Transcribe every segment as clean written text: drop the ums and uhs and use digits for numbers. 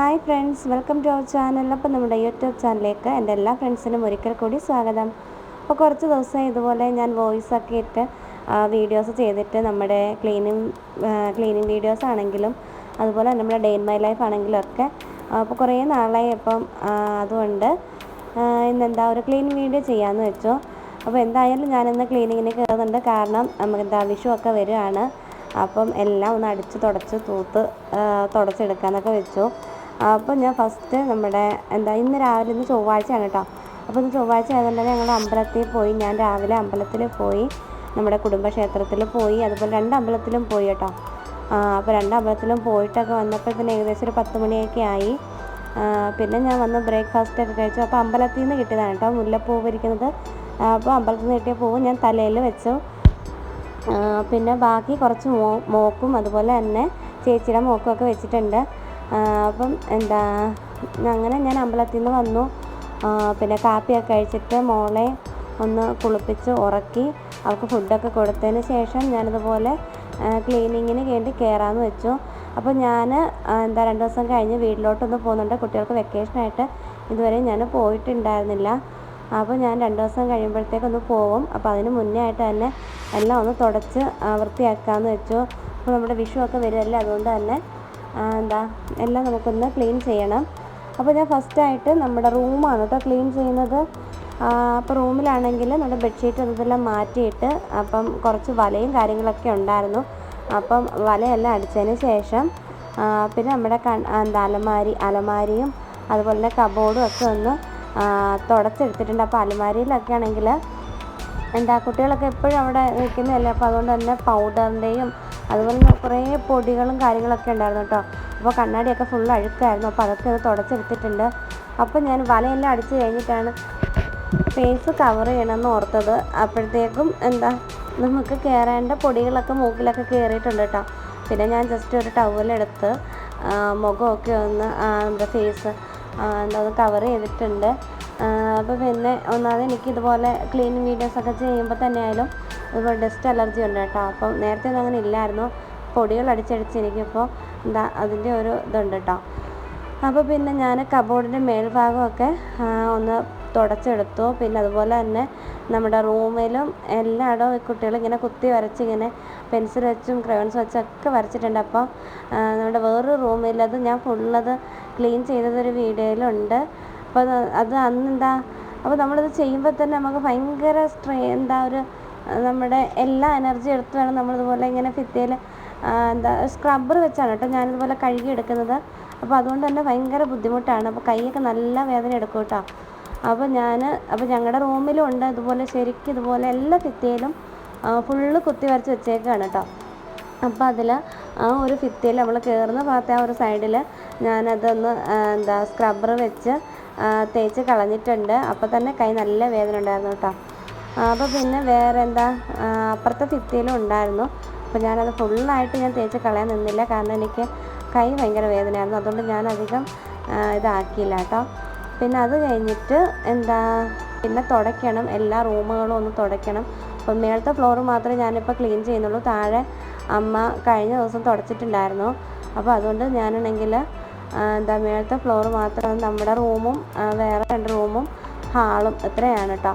Hi friends, welcome to our channel. അപ്പോൾ നമ്മുടെ YouTube ചാനലിലേക്ക് എൻ്റെ എല്ലാ ഫ്രണ്ട്സിനും ഒരിക്കൽ കൂടി സ്വാഗതം. അപ്പോൾ കുറച്ച് ദിവസമായി ഇതുപോലെ ഞാൻ വോയിസൊക്കെ ഇട്ട് വീഡിയോസ് ചെയ്തിട്ട് നമ്മുടെ ക്ലീനിങ് വീഡിയോസ് ആണെങ്കിലും അതുപോലെ നമ്മുടെ ഡേ ഇൻ മൈ ലൈഫ് ആണെങ്കിലും ഒക്കെ അപ്പോൾ കുറേ നാളായി. അപ്പം അതുകൊണ്ട് ഇന്നെന്താ ഒരു ക്ലീനിങ് വീഡിയോ ചെയ്യാമെന്ന് വെച്ചു. അപ്പോൾ എന്തായാലും ഞാനിന്ന് ക്ലീനിങ്ങിന് കയറുന്നുണ്ട്. കാരണം നമുക്ക് വിഷു ഒക്കെ വരികയാണ്. അപ്പം എല്ലാം ഒന്ന് അടിച്ച് തുടച്ചെടുക്കാമെന്നൊക്കെ വെച്ചു. അപ്പോൾ ഞാൻ ഫസ്റ്റ് നമ്മുടെ ഇന്ന് രാവിലെ, ഇന്ന് ചൊവ്വാഴ്ചയാണ് കേട്ടോ. അപ്പോൾ ഇന്ന് ചൊവ്വാഴ്ച ആയതുകൊണ്ട് തന്നെ ഞങ്ങൾ അമ്പലത്തിൽ പോയി. ഞാൻ രാവിലെ അമ്പലത്തിൽ പോയി, നമ്മുടെ കുടുംബക്ഷേത്രത്തിൽ പോയി, അതുപോലെ 2 അമ്പലത്തിലും പോയി കേട്ടോ. അപ്പോൾ 2 അമ്പലത്തിലും പോയിട്ടൊക്കെ വന്നപ്പോൾ തന്നെ ഏകദേശം ഒരു 10 മണിയൊക്കെ ആയി. പിന്നെ ഞാൻ വന്ന് ബ്രേക്ക്ഫാസ്റ്റൊക്കെ കഴിച്ചു. അപ്പോൾ അമ്പലത്തിൽ നിന്ന് കിട്ടിയതാണ് കേട്ടോ മുല്ലപ്പൂ ഇരിക്കുന്നത്. അപ്പോൾ അമ്പലത്തിൽ നിന്ന് കിട്ടിയ പൂവ് ഞാൻ തലയിൽ വെച്ചു. പിന്നെ ബാക്കി കുറച്ച് മോക്കും അതുപോലെ തന്നെ ചേച്ചിയുടെ മോക്കും ഒക്കെ വെച്ചിട്ടുണ്ട്. അപ്പം അങ്ങനെ ഞാൻ അമ്പലത്തിൽ നിന്ന് വന്നു. പിന്നെ കാപ്പിയൊക്കെ കഴിച്ചിട്ട് മോളെ ഒന്ന് കുളിപ്പിച്ച് ഉറക്കി അവൾക്ക് ഫുഡൊക്കെ കൊടുത്തതിന് ശേഷം ഞാനിതുപോലെ ക്ലീനിങ്ങിന് വേണ്ടി കയറാമെന്ന് വെച്ചു. അപ്പോൾ ഞാൻ 2 ദിവസം കഴിഞ്ഞ് വീട്ടിലോട്ടൊന്ന് പോകുന്നുണ്ട്. കുട്ടികൾക്ക് വെക്കേഷനായിട്ട് ഇതുവരെ ഞാൻ പോയിട്ടുണ്ടായിരുന്നില്ല. അപ്പോൾ ഞാൻ 2 ദിവസം കഴിയുമ്പോഴത്തേക്കൊന്ന് പോവും. അപ്പോൾ അതിന് മുന്നേ ആയിട്ട് തന്നെ എല്ലാം ഒന്ന് തുടച്ച് വൃത്തിയാക്കാമെന്ന് വെച്ചു. അപ്പോൾ നമ്മുടെ വിഷു ഒക്കെ വരുമല്ലേ, അതുകൊണ്ട് തന്നെ എല്ലാം നമുക്കൊന്ന് ക്ലീൻ ചെയ്യണം. അപ്പോൾ ഞാൻ ഫസ്റ്റായിട്ട് നമ്മുടെ റൂമാണ് കേട്ടോ ക്ലീൻ ചെയ്യുന്നത്. അപ്പോൾ റൂമിലാണെങ്കിൽ നമ്മുടെ ബെഡ്ഷീറ്റ് ഇതെല്ലാം മാറ്റിയിട്ട്, അപ്പം കുറച്ച് വലയും കാര്യങ്ങളൊക്കെ ഉണ്ടായിരുന്നു. അപ്പം വലയെല്ലാം അടിച്ചതിന് ശേഷം പിന്നെ നമ്മുടെ അലമാരിയും അതുപോലെ തന്നെ കബോർഡും ഒക്കെ ഒന്ന് തുടച്ചെടുത്തിട്ടുണ്ട്. അപ്പോൾ അലമാരിയിലൊക്കെ ആണെങ്കിൽ കുട്ടികളൊക്കെ എപ്പോഴും അവിടെ നിൽക്കുന്നതല്ലേ. അപ്പോൾ അതുകൊണ്ട് തന്നെ പൗഡറിൻ്റെയും അതുപോലെ തന്നെ കുറേ പൊടികളും കാര്യങ്ങളൊക്കെ ഉണ്ടായിരുന്നു കേട്ടോ. അപ്പോൾ കണ്ണാടിയൊക്കെ ഫുൾ അഴുക്കായിരുന്നു. അപ്പോൾ അതൊക്കെ ഒന്ന് തുടച്ചെടുത്തിട്ടുണ്ട്. അപ്പോൾ ഞാൻ വലയെല്ലാം അടിച്ച് കഴിഞ്ഞിട്ടാണ് ഫേസ് കവർ ചെയ്യണമെന്ന് ഓർത്തത്. അപ്പോഴത്തേക്കും നമുക്ക് കയറേണ്ട പൊടികളൊക്കെ മൂക്കിലൊക്കെ കയറിയിട്ടുണ്ട് കേട്ടോ. പിന്നെ ഞാൻ ജസ്റ്റ് ഒരു ടവലെടുത്ത് മുഖമൊക്കെ ഒന്ന് ഫേസ് ഒന്ന് കവർ ചെയ്തിട്ടുണ്ട്. അപ്പോൾ പിന്നെ ഒന്നാമത് എനിക്കിതുപോലെ ക്ലീനിങ് വീഡിയോസൊക്കെ ചെയ്യുമ്പോൾ തന്നെ ആയാലും അതുപോലെ ഡസ്റ്റ് അലർജി ഉണ്ട് കേട്ടോ. അപ്പം നേരത്തെ ഒന്നും അങ്ങനെ ഇല്ലായിരുന്നു. പൊടികൾ അടിച്ചടിച്ച് എനിക്കിപ്പോൾ അതിൻ്റെ ഒരു ഇതുണ്ട് കേട്ടോ. അപ്പോൾ പിന്നെ ഞാൻ കബോർഡിൻ്റെ മേൽഭാഗമൊക്കെ ഒന്ന് തുടച്ചെടുത്തു. പിന്നെ അതുപോലെ തന്നെ നമ്മുടെ റൂമിലും എല്ലായിടവും കുട്ടികളിങ്ങനെ കുത്തി വരച്ചിങ്ങനെ പെൻസിൽ വെച്ചും ക്രയോൺസ് വെച്ചൊക്കെ വരച്ചിട്ടുണ്ട്. അപ്പോൾ നമ്മുടെ വേറൊരു റൂമിലത് ഞാൻ ഫുള്ളത് ക്ലീൻ ചെയ്തതൊരു വീഡിയോയിലുണ്ട്. അപ്പോൾ അത് അപ്പോൾ നമ്മളിത് ചെയ്യുമ്പോൾ തന്നെ നമുക്ക് ഭയങ്കര നമ്മുടെ എല്ലാ എനർജി എടുത്ത് വേണം നമ്മളിതുപോലെ ഇങ്ങനെ ഭിത്തിയിൽ സ്ക്രബ്ബർ വെച്ചാണ് കേട്ടോ ഞാനിതുപോലെ കഴുകി എടുക്കുന്നത്. അപ്പോൾ അതുകൊണ്ട് തന്നെ ഭയങ്കര ബുദ്ധിമുട്ടാണ്. അപ്പോൾ കൈയൊക്കെ നല്ല വേദന എടുക്കും കേട്ടോ. അപ്പോൾ ഞങ്ങളുടെ റൂമിലും ഉണ്ട് ഇതുപോലെ ശരിക്കും ഇതുപോലെ എല്ലാ ഭിത്തിയിലും ഫുള്ള് കുത്തി വരച്ച് വെച്ചേക്കാണ് കേട്ടോ. അപ്പോൾ അതിൽ ഒരു ഭിത്തിയിൽ നമ്മൾ കയറുന്ന ഭാഗത്തെ ഒരു സൈഡിൽ ഞാനതൊന്ന് സ്ക്രബ്ബർ വെച്ച് തേച്ച് കളഞ്ഞിട്ടുണ്ട്. അപ്പോൾ തന്നെ കൈ നല്ല വേദന ഉണ്ടായിരുന്നു കേട്ടോ. അപ്പോൾ പിന്നെ വേറെ അപ്പുറത്തെ ഭിത്തിയിലും ഉണ്ടായിരുന്നു. അപ്പോൾ ഞാനത് ഫുള്ളായിട്ട് ഞാൻ തേച്ച് കളയാൻ നിന്നില്ല. കാരണം എനിക്ക് കൈ ഭയങ്കര വേദനയായിരുന്നു. അതുകൊണ്ട് ഞാൻ അധികം ഇതാക്കിയില്ല കേട്ടോ. പിന്നെ അത് കഴിഞ്ഞിട്ട് പിന്നെ തുടയ്ക്കണം, എല്ലാ റൂമുകളും ഒന്ന് തുടയ്ക്കണം. അപ്പം മേളത്തെ ഫ്ലോറ് മാത്രമേ ഞാനിപ്പോൾ ക്ലീൻ ചെയ്യുന്നുള്ളൂ. താഴെ അമ്മ കഴിഞ്ഞ ദിവസം തുടച്ചിട്ടുണ്ടായിരുന്നു. അപ്പോൾ അതുകൊണ്ട് ഞാനാണെങ്കിൽ മേളത്തെ ഫ്ലോറ് മാത്രം നമ്മുടെ റൂമും വേറെ 2 റൂമും ഹാളും ഇത്രയാണ് കേട്ടോ.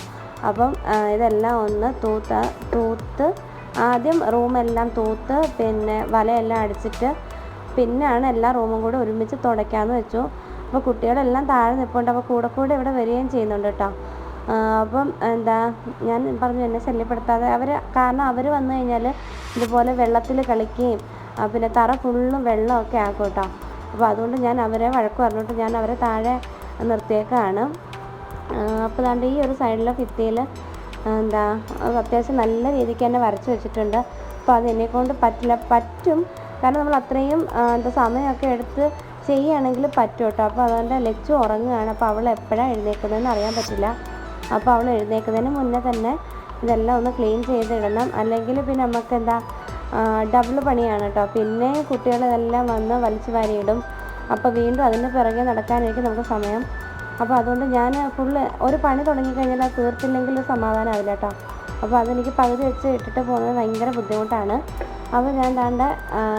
അപ്പം ഇതെല്ലാം ഒന്ന് തൂത്ത് ആദ്യം റൂമെല്ലാം തൂത്ത് പിന്നെ വലയെല്ലാം അടിച്ചിട്ട് പിന്നെയാണ് എല്ലാ റൂമും കൂടെ ഒരുമിച്ച് തുടയ്ക്കാമെന്ന് വെച്ചു. അപ്പോൾ കുട്ടികളെല്ലാം താഴെ നിൽപ്പുണ്ട്. അപ്പോൾ കൂടെ ഇവിടെ വരികയും ചെയ്യുന്നുണ്ട് കേട്ടോ. അപ്പം ഞാൻ പറഞ്ഞു എന്നെ ശല്യപ്പെടുത്താതെ കാരണം അവർ വന്നു കഴിഞ്ഞാൽ ഇതുപോലെ വെള്ളത്തിൽ കളിക്കുകയും പിന്നെ തറ ഫുള്ളും വെള്ളമൊക്കെ ആക്കും കേട്ടോ. അപ്പോൾ അതുകൊണ്ട് ഞാൻ അവരെ വഴക്ക് പറഞ്ഞിട്ട് ഞാൻ അവരെ താഴെ നിർത്തിയേക്കാണ്. അപ്പോൾ ഈ ഒരു സൈഡിലെ ഭിത്തിയിൽ അത്യാവശ്യം നല്ല രീതിക്ക് തന്നെ വരച്ച് വെച്ചിട്ടുണ്ട്. അപ്പോൾ അതെന്നെക്കൊണ്ട് പറ്റും. കാരണം നമ്മൾ അത്രയും സമയമൊക്കെ എടുത്ത് ചെയ്യുകയാണെങ്കിൽ പറ്റും കേട്ടോ. അപ്പോൾ അതുകൊണ്ട് ലച്ചു ഉറങ്ങുകയാണ്. അപ്പോൾ അവൾ എപ്പോഴാണ് എഴുന്നേൽക്കുന്നതെന്ന് അറിയാൻ പറ്റില്ല. അപ്പോൾ അവൾ എഴുന്നേൽക്കുന്നതിന് മുന്നേ തന്നെ ഇതെല്ലാം ഒന്ന് ക്ലീൻ ചെയ്തിടണം. അല്ലെങ്കിൽ പിന്നെ നമുക്ക് ഡബിൾ പണിയാണ് കേട്ടോ. പിന്നെ കുട്ടികളിതെല്ലാം വന്ന് വലിച്ചു വാരിയിടും. അപ്പോൾ വീണ്ടും അതിൻ്റെ പിറകെ നടക്കാനായിരിക്കും നമുക്ക് സമയം. അപ്പോൾ അതുകൊണ്ട് ഞാൻ ഒരു പണി തുടങ്ങിക്കഴിഞ്ഞാൽ അത് തീർത്തില്ലെങ്കിൽ സമാധാനമാവില്ല കേട്ടോ. അപ്പോൾ അതെനിക്ക് പകുതി വെച്ച് ഇട്ടിട്ട് പോകുന്നത് ഭയങ്കര ബുദ്ധിമുട്ടാണ്. അപ്പോൾ ഞാൻ ദാണ്ട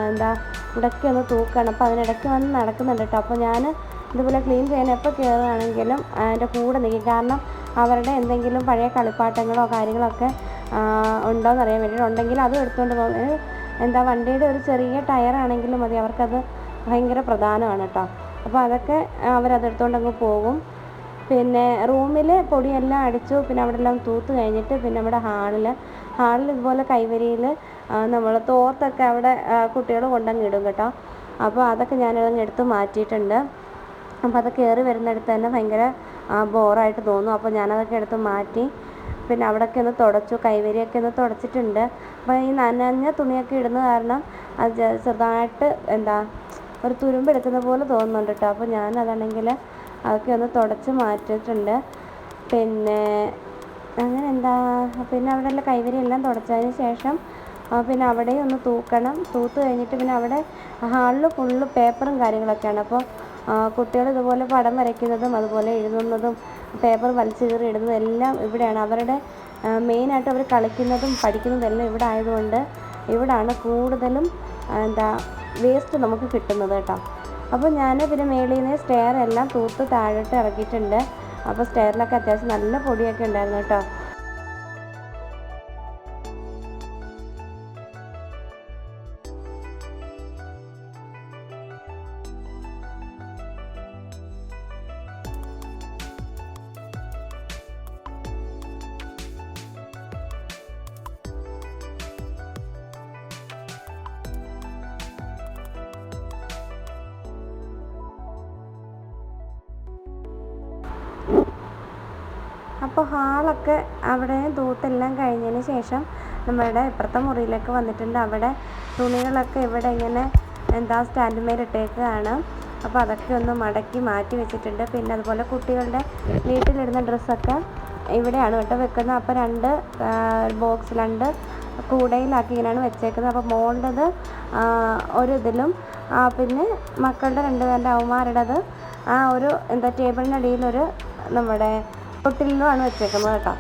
എന്താ ഇടയ്ക്ക് ഒന്ന് തൂക്കണം. അപ്പോൾ അതിനിടയ്ക്ക് വന്ന് നടക്കുന്നുണ്ട് കേട്ടോ. അപ്പോൾ ഞാൻ ഇതുപോലെ ക്ലീൻ ചെയ്യാൻ എപ്പോൾ കയറുകയാണെങ്കിലും എൻ്റെ കൂടെ നിൽക്കും. കാരണം അവരുടെ എന്തെങ്കിലും പഴയ കളിപ്പാട്ടങ്ങളോ കാര്യങ്ങളൊക്കെ ഉണ്ടോയെന്ന് അറിയാൻ വേണ്ടിയിട്ട്. ഉണ്ടെങ്കിൽ അതും എടുത്തുകൊണ്ട് പോകും. എന്താ വണ്ടിയുടെ ഒരു ചെറിയ ടയറാണെങ്കിലും മതി, അവർക്കത് ഭയങ്കര പ്രധാനമാണ് കേട്ടോ. അപ്പോൾ അതൊക്കെ അവരതെടുത്തുകൊണ്ടങ്ങ് പോകും. പിന്നെ റൂമിൽ പൊടിയെല്ലാം അടിച്ചു. പിന്നെ അവിടെ എല്ലാം തൂത്ത് കഴിഞ്ഞിട്ട് പിന്നെ നമ്മുടെ ഹാളിൽ ഇതുപോലെ കൈവരിയിൽ നമ്മൾ തോർത്തൊക്കെ അവിടെ കുട്ടികൾ കൊണ്ടങ്ങ് ഇടും കേട്ടോ. അപ്പോൾ അതൊക്കെ ഞാനതങ്ങ് എടുത്ത് മാറ്റിയിട്ടുണ്ട്. അപ്പോൾ അത് കയറി വരുന്നിടത്ത് തന്നെ ഭയങ്കര ബോറായിട്ട് തോന്നും. അപ്പോൾ ഞാനതൊക്കെ എടുത്ത് മാറ്റി. പിന്നെ അവിടെയൊക്കെ ഒന്ന് തുടച്ചു, കൈവരിയൊക്കെ ഒന്ന് തുടച്ചിട്ടുണ്ട്. അപ്പോൾ ഈ നനഞ്ഞ തുണിയൊക്കെ ഇടുന്ന കാരണം അത് ചെറുതായിട്ട് എന്താ ഒരു തുരുമ്പെടുക്കുന്ന പോലെ തോന്നുന്നുണ്ട് കേട്ടോ. അപ്പോൾ ഞാനതാണെങ്കിൽ അതൊക്കെ ഒന്ന് തുടച്ച് മാറ്റിയിട്ടുണ്ട്. പിന്നെ അങ്ങനെ എന്താ പിന്നെ അവിടെയുള്ള കൈവരി എല്ലാം തുടച്ചതിന് ശേഷം പിന്നെ അവിടെയും ഒന്ന് തൂക്കണം. തൂത്ത് കഴിഞ്ഞിട്ട് പിന്നെ അവിടെ ഹാളിൽ ഫുള്ള് പേപ്പറും കാര്യങ്ങളൊക്കെയാണ്. അപ്പോൾ കുട്ടികൾ ഇതുപോലെ പടം വരയ്ക്കുന്നതും അതുപോലെ എഴുതുന്നതും പേപ്പർ വലിച്ചു കീറി ഇടുന്നതും എല്ലാം ഇവിടെയാണ്. അവരുടെ മെയിനായിട്ട് അവർ കളിക്കുന്നതും പഠിക്കുന്നതും എല്ലാം ഇവിടെ ആയതുകൊണ്ട് ഇവിടാണ് കൂടുതലും എന്താ വേസ്റ്റ് നമുക്ക് കിട്ടുന്നത് കേട്ടോ. അപ്പോൾ ഞാൻ പിന്നെ മേളിൽ നിന്ന് സ്റ്റെയർ എല്ലാം തൂത്ത് താഴോട്ട് ഇറക്കിയിട്ടുണ്ട്. അപ്പോൾ സ്റ്റെയറിലൊക്കെ അത്യാവശ്യം നല്ല പൊടിയൊക്കെ ഉണ്ടായിരുന്നു കേട്ടോ. അപ്പോൾ ഹാളൊക്കെ അവിടെ തൂത്തെല്ലാം കഴിഞ്ഞതിന് ശേഷം നമ്മളുടെ ഇപ്പുറത്തെ മുറിയിലേക്ക് വന്നിട്ടുണ്ട്. അവിടെ തുണികളൊക്കെ ഇവിടെ ഇങ്ങനെ എന്താ സ്റ്റാൻഡ് ഇട്ടേക്കുകയാണ്. അപ്പോൾ അതൊക്കെ ഒന്ന് മടക്കി മാറ്റി വെച്ചിട്ടുണ്ട്. പിന്നെ അതുപോലെ കുട്ടികളുടെ വീട്ടിലിടുന്ന ഡ്രസ്സൊക്കെ ഇവിടെയാണ് കേട്ടോ വെക്കുന്നത്. അപ്പോൾ 2 ബോക്സ് 2 കൂടയിലാക്കി ഇങ്ങനെയാണ് വെച്ചേക്കുന്നത്. അപ്പോൾ മോളുടേത് ഒരു ഇതിലും പിന്നെ മക്കളുടെ 2 പേരുടെ അവന്മാരുടേത് ഒരു എന്താ ടേബിളിനടിയിലൊരു നമ്മുടെ തൊട്ടിലുമാണ് വെച്ചേക്കുന്നത് കേട്ടോ.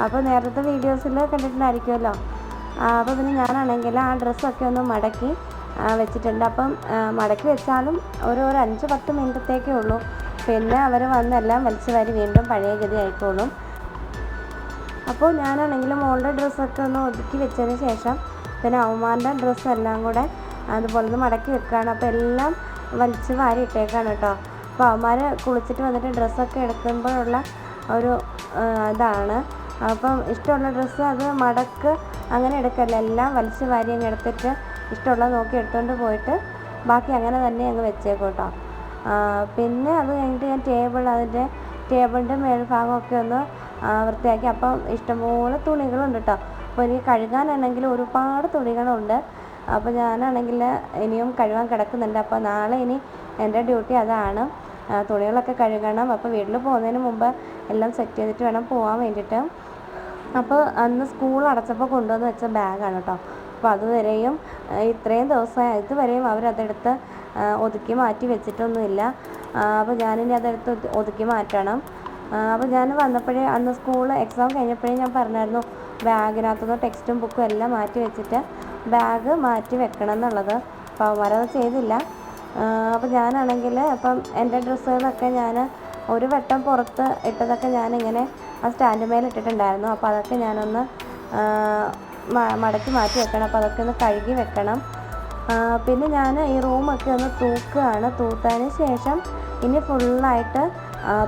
അപ്പോൾ നേരത്തെ വീഡിയോസിൽ കണ്ടിട്ടുണ്ടായിരിക്കുമല്ലോ. അപ്പോൾ പിന്നെ ഞാനാണെങ്കിൽ ആ ഡ്രസ്സൊക്കെ ഒന്ന് മടക്കി വെച്ചിട്ടുണ്ട്. അപ്പം മടക്കി വെച്ചാലും ഒരു 5-10 മിനിറ്റത്തേക്കേ ഉള്ളൂ. പിന്നെ അവർ വന്നെല്ലാം വലിച്ചു വാരി വീണ്ടും പഴയ ഗതി ആയിക്കോളും. അപ്പോൾ ഞാനാണെങ്കിൽ മോളുടെ ഡ്രസ്സൊക്കെ ഒന്ന് ഒതുക്കി വെച്ചതിന് ശേഷം പിന്നെ അവന്മാരുടെ ഡ്രസ്സെല്ലാം കൂടെ അതുപോലെ ഒന്ന് മടക്കി വെക്കുകയാണ്. അപ്പോൾ എല്ലാം വലിച്ചു വാരി ഇട്ടേക്കാണ് കേട്ടോ. അപ്പോൾ അവന്മാർ കുളിച്ചിട്ട് വന്നിട്ട് ഡ്രസ്സൊക്കെ എടുക്കുമ്പോഴുള്ള ഒരു ഇതാണ്. അപ്പം ഇഷ്ടമുള്ള ഡ്രസ്സ് അത് മടക്ക് അങ്ങനെ എടുക്കല്ല, എല്ലാം വലിച്ചു വാരി അങ്ങ് എടുത്തിട്ട് ഇഷ്ടമുള്ളത് നോക്കി എടുത്തുകൊണ്ട് പോയിട്ട് ബാക്കി അങ്ങനെ തന്നെ അങ്ങ് വെച്ചേക്കും കേട്ടോ. പിന്നെ അത് കഴിഞ്ഞിട്ട് ഞാൻ അതിൻ്റെ ടേബിളിൻ്റെ മേൽഭാഗമൊക്കെ ഒന്ന് വൃത്തിയാക്കി. അപ്പം ഇഷ്ടംപോലെ തുണികളുണ്ട് കേട്ടോ. അപ്പോൾ എനിക്ക് കഴുകാനാണെങ്കിൽ ഒരുപാട് തുണികളുണ്ട്. അപ്പോൾ ഞാനാണെങ്കിൽ ഇനിയും കഴുകാൻ കിടക്കുന്നുണ്ട്. അപ്പോൾ നാളെ ഇനി എൻ്റെ ഡ്യൂട്ടി അതാണ്, തുണികളൊക്കെ കഴുകണം. അപ്പോൾ വീട്ടിൽ പോകുന്നതിന് മുമ്പ് എല്ലാം സെറ്റ് ചെയ്തിട്ട് വേണം പോകാൻ വേണ്ടിയിട്ട്. അപ്പോൾ അന്ന് സ്കൂൾ അടച്ചപ്പോൾ കൊണ്ടുവന്ന് വെച്ച ബാഗാണ് കേട്ടോ. അപ്പോൾ അതുവരെയും ഇത്രയും ദിവസം ഇതുവരെയും അവരതെടുത്ത് ഒതുക്കി മാറ്റി വെച്ചിട്ടൊന്നുമില്ല. അപ്പോൾ ഞാനിനി അതെടുത്ത് ഒതുക്കി മാറ്റണം. അപ്പോൾ ഞാൻ വന്നപ്പോഴേ അന്ന് സ്കൂൾ എക്സാം കഴിഞ്ഞപ്പോഴേ ഞാൻ പറഞ്ഞായിരുന്നു ബാഗിനകത്തുനിന്ന് ടെക്സ്റ്റും ബുക്കും എല്ലാം മാറ്റി വെച്ചിട്ട് ബാഗ് മാറ്റി വെക്കണം എന്നുള്ളത്. അപ്പോൾ അവന്മാരത് ചെയ്തില്ല. അപ്പോൾ ഞാനാണെങ്കിൽ അപ്പം എൻ്റെ ഡ്രസ്സുകളൊക്കെ ഞാൻ ഒരു വട്ടം പുറത്ത് ഇട്ടതൊക്കെ ഞാനിങ്ങനെ ആ സ്റ്റാൻഡ് മേലെ ഇട്ടിട്ടുണ്ടായിരുന്നു. അപ്പോൾ അതൊക്കെ ഞാനൊന്ന് മടക്കി മാറ്റി വെക്കണം. അപ്പോൾ അതൊക്കെ ഒന്ന് കഴുകി വെക്കണം. പിന്നെ ഞാൻ ഈ റൂമൊക്കെ ഒന്ന് തൂക്കുകയാണ്. തൂത്തതിന് ശേഷം ഇനി ഫുള്ളായിട്ട്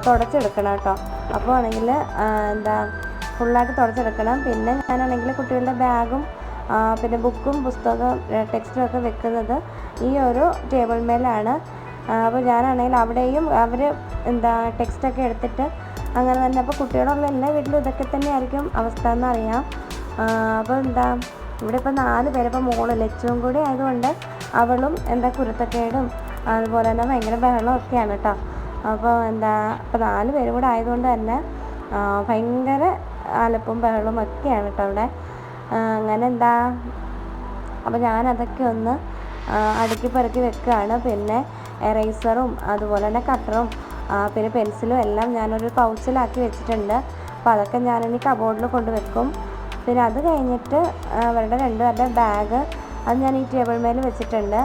തുടച്ചെടുക്കണം കേട്ടോ. അപ്പോൾ ആണെങ്കിൽ എന്താ ഫുള്ളായിട്ട് തുടച്ചെടുക്കണം. പിന്നെ ഞാനാണെങ്കിൽ കുട്ടികളുടെ ബാഗും പിന്നെ ബുക്കും പുസ്തകവും ടെക്സ്റ്റും ഒക്കെ വെക്കുന്നത് ഈ ഒരു ടേബിൾ മേലാണ്. അപ്പോൾ ഞാനാണെങ്കിൽ അവിടെയും അവർ എന്താ ടെക്സ്റ്റൊക്കെ എടുത്തിട്ട് അങ്ങനെ തന്നെ. അപ്പോൾ കുട്ടികളുള്ള എല്ലാ വീട്ടിലും ഇതൊക്കെ തന്നെ ആയിരിക്കും അവസ്ഥ എന്നറിയാം. അപ്പോൾ എന്താ ഇവിടെ ഇപ്പോൾ 4 പേര്, ഇപ്പോൾ മോള് ലച്ചുവും കൂടി ആയതുകൊണ്ട് അവളും എന്താ കുരുത്തക്കേടും അതുപോലെ തന്നെ ഭയങ്കര ബഹളമൊക്കെയാണ് കേട്ടോ. അപ്പോൾ എന്താ ഇപ്പോൾ 4 പേരും കൂടെ ആയതുകൊണ്ട് തന്നെ ഭയങ്കര അലപ്പും ബഹളവും ഒക്കെയാണ് കേട്ടോ അവിടെ. അങ്ങനെ എന്താ അപ്പോൾ ഞാനതൊക്കെ ഒന്ന് അടുക്കി പെറുക്കി വെക്കുകയാണ്. പിന്നെ എറേസറും അതുപോലെ തന്നെ കട്ടറും പിന്നെ പെൻസിലും എല്ലാം ഞാനൊരു പൗച്ചിലാക്കി വെച്ചിട്ടുണ്ട്. അപ്പോൾ അതൊക്കെ ഞാനിനി കബോർഡിൽ കൊണ്ട് വെക്കും. പിന്നെ അത് കഴിഞ്ഞിട്ട് അവരുടെ 2 പേരുടെ ബാഗ് അത് ഞാൻ ഈ ടേബിൾ മേൽ വെച്ചിട്ടുണ്ട്.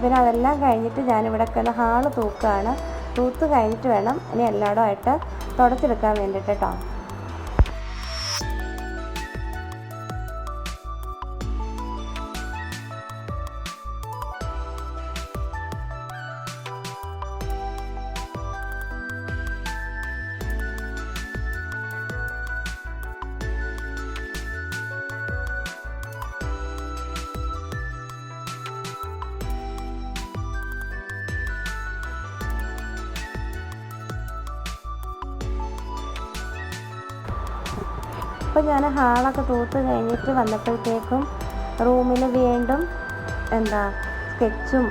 പിന്നെ അതെല്ലാം കഴിഞ്ഞിട്ട് ഞാനിവിടെയൊക്കെ ഒന്ന് ഹാള് തൂക്കുകയാണ്. തൂത്ത് കഴിഞ്ഞിട്ട് വേണം ഇനി എല്ലായിടമായിട്ട് തുടച്ചെടുക്കാൻ വേണ്ടിയിട്ട് കേട്ടോ. അപ്പോൾ ഞാൻ ഹാളൊക്കെ തൂത്ത് കഴിഞ്ഞിട്ട് വന്നപ്പോഴത്തേക്കും റൂമിൽ വീണ്ടും സ്കെച്ചും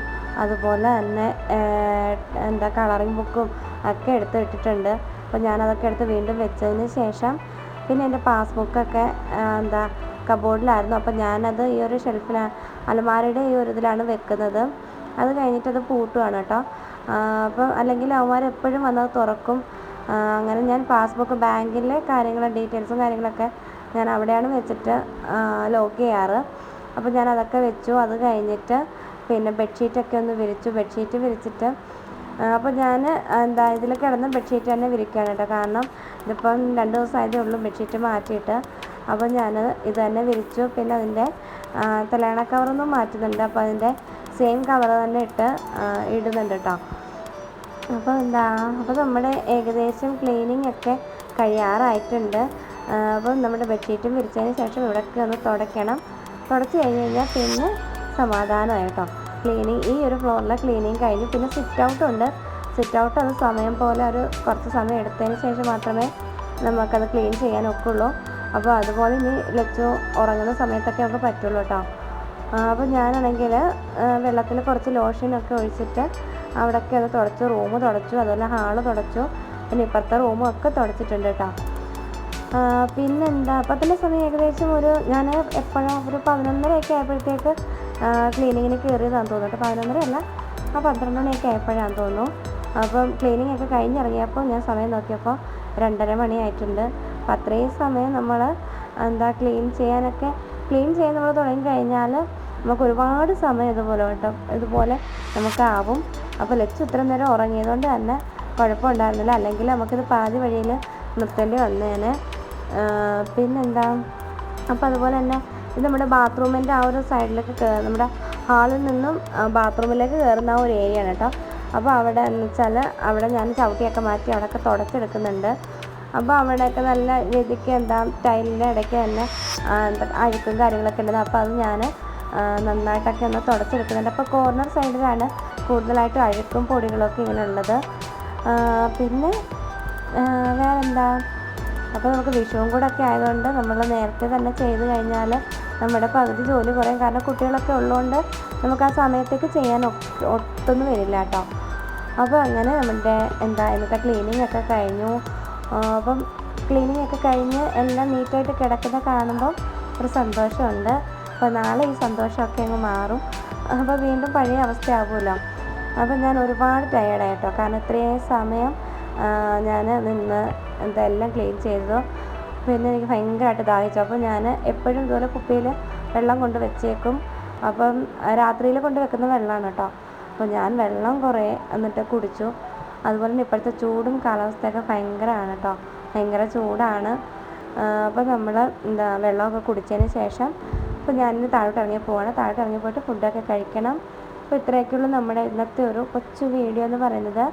അതുപോലെ തന്നെ കളറിംഗ് ബുക്കും ഒക്കെ എടുത്ത് ഇട്ടിട്ടുണ്ട്. അപ്പോൾ ഞാനതൊക്കെ എടുത്ത് വീണ്ടും വെച്ചതിന് ശേഷം പിന്നെ എൻ്റെ പാസ്ബുക്കൊക്കെ കബോർഡിലായിരുന്നു. അപ്പോൾ ഞാനത് ഈ ഒരു അലമാരയുടെ ഈ ഒരു ഇതിലാണ് വെക്കുന്നത്. അത് കഴിഞ്ഞിട്ടത് പൂട്ടുകയാണ് കേട്ടോ. അപ്പോൾ അല്ലെങ്കിൽ അവന്മാർ എപ്പോഴും വന്നത് തുറക്കും. അങ്ങനെ ഞാൻ പാസ്ബുക്ക് ബാങ്കിലെ ഡീറ്റെയിൽസും കാര്യങ്ങളൊക്കെ ഞാൻ അവിടെയാണ് വെച്ചിട്ട് ലോക്ക് ചെയ്യാറ്. അപ്പോൾ ഞാൻ അതൊക്കെ വെച്ചു. അത് കഴിഞ്ഞിട്ട് പിന്നെ ബെഡ്ഷീറ്റൊക്കെ ഒന്ന് ബെഡ്ഷീറ്റ് വിരിച്ചിട്ട് അപ്പോൾ ഞാൻ ഇതിൽ കിടന്ന ബെഡ്ഷീറ്റ് തന്നെ വിരിക്കുകയാണ് കേട്ടോ. കാരണം ഇതിപ്പം 2 ദിവസമായതേ ഉള്ളൂ ബെഡ്ഷീറ്റ് മാറ്റിയിട്ട്. അപ്പോൾ ഞാൻ ഇത് തന്നെ വിരിച്ചു. പിന്നെ അതിൻ്റെ തലയണ കവറൊന്നും മാറ്റുന്നുണ്ട്. അപ്പോൾ അതിൻ്റെ സെയിം കവർ തന്നെ ഇടുന്നുണ്ട് കേട്ടോ. അപ്പോൾ നമ്മുടെ ഏകദേശം ക്ലീനിങ് ഒക്കെ കഴിയാറായിട്ടുണ്ട്. അപ്പം നമ്മുടെ ബെഡ്ഷീറ്റും വിരിച്ചതിന് ശേഷം ഇവിടെയൊക്കെ ഒന്ന് തുടയ്ക്കണം. തുടച്ച് കഴിഞ്ഞാൽ പിന്നെ സമാധാനമായി കേട്ടോ. ഈ ഒരു ഫ്ലോറിലെ ക്ലീനിങ് കഴിഞ്ഞു. പിന്നെ സിറ്റ് ഔട്ട് അത് സമയം പോലെ കുറച്ച് സമയം എടുത്തതിന് ശേഷം മാത്രമേ നമുക്കത് ക്ലീൻ ചെയ്യാൻ ഒക്കുള്ളൂ. അപ്പോൾ അതുപോലെ ഇനി ലച്ചു ഉറങ്ങുന്ന സമയത്തൊക്കെ നമുക്ക് പറ്റുള്ളൂ കേട്ടോ. അപ്പോൾ ഞാനാണെങ്കിൽ വെള്ളത്തിൽ കുറച്ച് ലോഷനൊക്കെ ഒഴിച്ചിട്ട് അവിടെയൊക്കെ അത് തുടച്ചു. റൂം തുടച്ചു, അതുപോലെ ഹാള് തുടച്ചു. പിന്നെ ഇപ്പുറത്തെ റൂമും ഒക്കെ തുടച്ചിട്ടുണ്ട് കേട്ടോ. അപ്പത്തിൻ്റെ സമയം ഏകദേശം ഞാൻ എപ്പോഴും ഒരു 11:30 ആയപ്പോഴത്തേക്ക് ക്ലീനിങ്ങിന് കയറിയതാണെന്ന് തോന്നുന്നു കേട്ടോ. 11:30 അല്ല, 12 മണിയൊക്കെ ആയപ്പോഴാണെന്ന് തോന്നുന്നു. അപ്പം ക്ലീനിങ് ഒക്കെ കഴിഞ്ഞിറങ്ങിയപ്പോൾ ഞാൻ സമയം നോക്കിയപ്പോൾ 2:30 മണിയായിട്ടുണ്ട്. അപ്പം അത്രയും സമയം നമ്മൾ ക്ലീൻ ചെയ്യാൻ നമ്മൾ തുടങ്ങി കഴിഞ്ഞാൽ നമുക്ക് ഒരുപാട് സമയം ഇതുപോലെ നമുക്കാവും. അപ്പോൾ ലച്ചു ഇത്രയും നേരം ഉറങ്ങിയതുകൊണ്ട് തന്നെ കുഴപ്പമുണ്ടായിരുന്നില്ല. അല്ലെങ്കിൽ നമുക്കിത് പാതി വഴിയിൽ നിർത്തേണ്ടി വന്നേനെ. അപ്പോൾ അതുപോലെ തന്നെ ഇത് നമ്മുടെ ബാത്റൂമിൻ്റെ ആ ഒരു സൈഡിലേക്ക് നമ്മുടെ ഹാളിൽ നിന്നും ബാത്റൂമിലേക്ക് കയറുന്ന ആ ഒരു ഏരിയയാണ് കേട്ടോ. അപ്പോൾ അവിടെ എന്ന് വെച്ചാൽ അവിടെ ഞാൻ ചവിട്ടിയൊക്കെ മാറ്റി അവിടെയൊക്കെ തുടച്ചെടുക്കുന്നുണ്ട്. അപ്പോൾ അവിടെയൊക്കെ നല്ല രീതിക്ക് ടൈലിൻ്റെ ഇടയ്ക്ക് തന്നെ അഴുക്കും കാര്യങ്ങളൊക്കെ ഉണ്ട്. അപ്പോൾ അത് ഞാൻ നന്നായിട്ടൊക്കെ ഒന്ന് തുടച്ചെടുക്കുന്നുണ്ട്. അപ്പോൾ കോർണർ സൈഡിലാണ് കൂടുതലായിട്ടും അഴുക്കും പൊടികളൊക്കെ ഇങ്ങനെ ഉള്ളത്. പിന്നെ വേറെന്താ, അപ്പോൾ നമുക്ക് വിഷുവും കൂടെ ഒക്കെ ആയതുകൊണ്ട് നമ്മൾ നേരത്തെ തന്നെ ചെയ്ത് കഴിഞ്ഞാൽ നമ്മുടെ പകുതി ജോലി കുറയും. കാരണം കുട്ടികളൊക്കെ ഉള്ളതുകൊണ്ട് നമുക്ക് ആ സമയത്തേക്ക് ചെയ്യാൻ ഒട്ടൊന്നും വരില്ല കേട്ടോ. അപ്പോൾ അങ്ങനെ നമ്മുടെ ഇന്നത്തെ ക്ലീനിങ് ഒക്കെ കഴിഞ്ഞു. അപ്പം ക്ലീനിങ് ഒക്കെ കഴിഞ്ഞ് എല്ലാം നീറ്റായിട്ട് കിടക്കുന്ന കാണുമ്പോൾ ഒരു സന്തോഷമുണ്ട്. അപ്പോൾ നാളെ ഈ സന്തോഷമൊക്കെ അങ്ങ് മാറും. അപ്പോൾ വീണ്ടും പഴയ അവസ്ഥയാകുമല്ലോ. അപ്പോൾ ഞാൻ ഒരുപാട് ടയേർഡായി കേട്ടോ. കാരണം ഇത്രയും സമയം ഞാൻ നിന്ന് എല്ലാം ക്ലീൻ ചെയ്തു. പിന്നെ എനിക്ക് ഭയങ്കരമായിട്ട് ദാഹിച്ചു. അപ്പോൾ ഞാൻ എപ്പോഴും ഇതുപോലെ കുപ്പിയിൽ വെള്ളം കൊണ്ട് വെച്ചേക്കും. അപ്പം രാത്രിയിൽ കൊണ്ട് വെക്കുന്ന വെള്ളമാണ് കേട്ടോ. അപ്പോൾ ഞാൻ വെള്ളം കുറേ എന്നിട്ട് കുടിച്ചു. അതുപോലെ തന്നെ ഇപ്പോഴത്തെ ചൂടും കാലാവസ്ഥയൊക്കെ ഭയങ്കരമാണ് കേട്ടോ. ഭയങ്കര ചൂടാണ്. അപ്പോൾ നമ്മൾ വെള്ളമൊക്കെ കുടിച്ചതിന് ശേഷം ഇപ്പോൾ ഞാനിന്ന് താഴോട്ട് ഇറങ്ങി പോവാണ്. താഴോട്ട് ഇറങ്ങി പോയിട്ട് ഫുഡൊക്കെ കഴിക്കണം. അപ്പോൾ ഇത്രയൊക്കെയുള്ളൂ നമ്മുടെ ഇന്നത്തെ ഒരു കൊച്ചു വീഡിയോ എന്ന് പറയുന്നത്.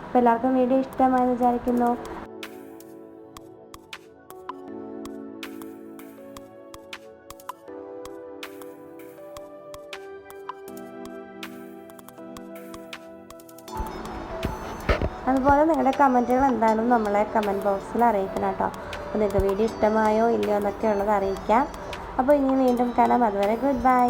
അപ്പോൾ എല്ലാവർക്കും വീഡിയോ ഇഷ്ടമായെന്ന് വിചാരിക്കുന്നു. അതുപോലെ നിങ്ങളുടെ കമൻറ്റുകൾ എന്തായാലും നമ്മളെ കമൻറ്റ് ബോക്സിൽ അറിയിക്കണം കേട്ടോ. അപ്പോൾ നിങ്ങൾക്ക് വീഡിയോ ഇഷ്ടമായോ ഇല്ലയോ എന്നൊക്കെ ഉള്ളത് അറിയിക്കാം. അപ്പോൾ ഇനി വീണ്ടും കാണാം. അതുവരെ ഗുഡ് ബൈ.